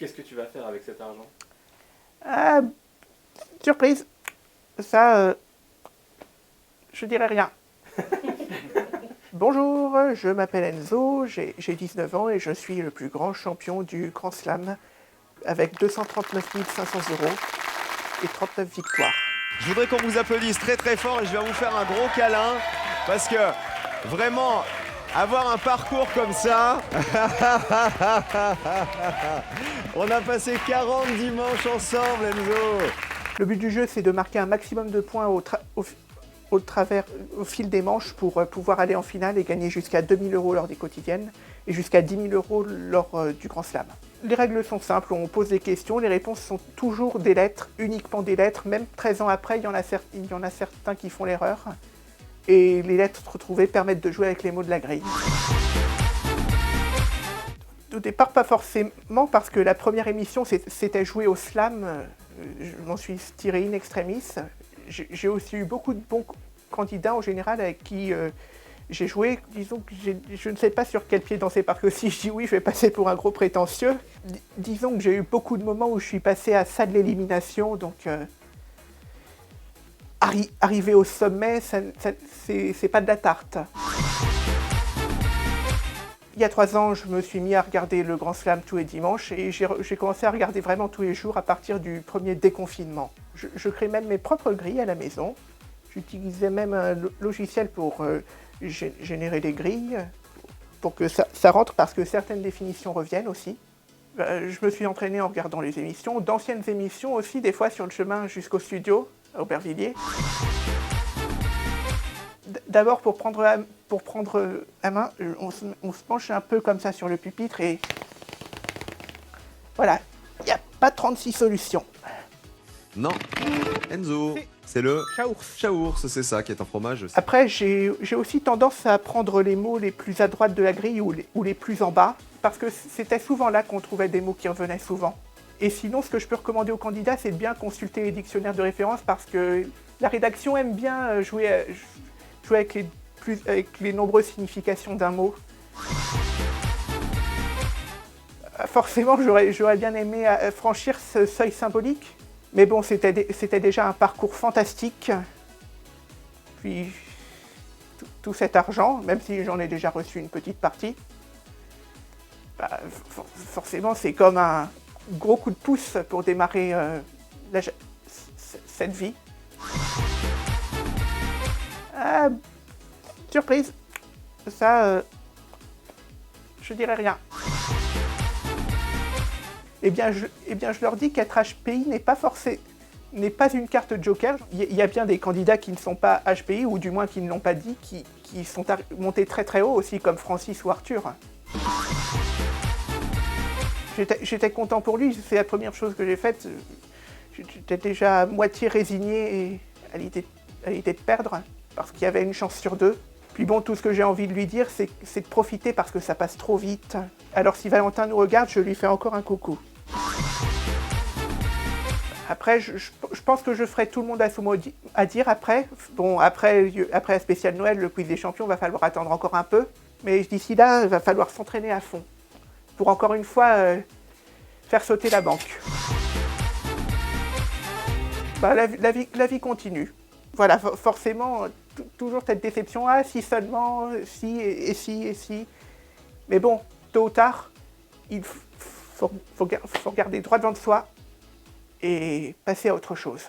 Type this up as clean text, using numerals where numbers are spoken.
Qu'est-ce que tu vas faire avec cet argent? Ah, surprise. Ça, je dirais rien. Bonjour, je m'appelle Enzo, j'ai 19 ans et je suis le plus grand champion du Grand Slam avec 239 500 euros et 39 victoires. Je voudrais qu'on vous applaudisse très très fort et je vais vous faire un gros câlin parce que vraiment avoir un parcours comme ça, on a passé 40 dimanches ensemble, Enzo. Le but du jeu, c'est de marquer un maximum de points au fil des manches pour pouvoir aller en finale et gagner jusqu'à 2000 euros lors des quotidiennes et jusqu'à 10 000 euros lors du Grand Slam. Les règles sont simples, on pose des questions, les réponses sont toujours des lettres, uniquement des lettres, même 13 ans après, il y en a certains qui font l'erreur. Et les lettres retrouvées permettent de jouer avec les mots de la grille. Au départ, pas forcément, parce que la première émission, c'était jouer au slam. Je m'en suis tiré in extremis. J'ai aussi eu beaucoup de bons candidats en général avec qui j'ai joué. Disons que je ne sais pas sur quel pied danser, parce que si je dis oui, je vais passer pour un gros prétentieux. Disons que j'ai eu beaucoup de moments où je suis passé à ça de l'élimination, donc arriver au sommet, c'est pas de la tarte. Il y a 3 ans, je me suis mis à regarder le Grand Slam tous les dimanches et j'ai commencé à regarder vraiment tous les jours à partir du premier déconfinement. Je crée même mes propres grilles à la maison. J'utilisais même un logiciel pour générer les grilles, pour que ça rentre, parce que certaines définitions reviennent aussi. Je me suis entraîné en regardant les émissions, d'anciennes émissions aussi, des fois sur le chemin jusqu'au studio, à Aubervilliers. D'abord, pour prendre à main, on se penche un peu comme ça sur le pupitre et voilà, il n'y a pas 36 solutions. Non, Enzo, c'est le Chaours. chaours, c'est ça qui est un fromage. Après, j'ai aussi tendance à prendre les mots les plus à droite de la grille ou les plus en bas, parce que c'était souvent là qu'on trouvait des mots qui revenaient souvent. Et sinon, ce que je peux recommander aux candidats, c'est de bien consulter les dictionnaires de référence, parce que la rédaction aime bien jouer avec les nombreuses significations d'un mot. Forcément, j'aurais bien aimé franchir ce seuil symbolique, mais bon, c'était déjà un parcours fantastique. Puis, tout cet argent, même si j'en ai déjà reçu une petite partie, forcément, c'est comme un gros coup de pouce pour démarrer cette vie. Surprise. Ça, je dirais rien. Eh bien, je leur dis qu'être HPI n'est pas une carte joker. Il y a bien des candidats qui ne sont pas HPI, ou du moins qui ne l'ont pas dit, qui sont montés très très haut aussi, comme Francis ou Arthur. J'étais content pour lui, c'est la première chose que j'ai faite. J'étais déjà à moitié résigné à l'idée de perdre, parce qu'il y avait une chance sur 2. Puis bon, tout ce que j'ai envie de lui dire, c'est de profiter, parce que ça passe trop vite. Alors si Valentin nous regarde, je lui fais encore un coucou. Après, je pense que je ferai tout le monde à son mot à dire après. Bon, après la spéciale Noël, le quiz des champions, va falloir attendre encore un peu. Mais d'ici là, il va falloir s'entraîner à fond. Pour encore une fois, faire sauter la banque. La vie continue. Voilà, forcément, toujours cette déception. Ah, si seulement, si, et si, et si. Mais bon, tôt ou tard, il faut regarder droit devant soi et passer à autre chose.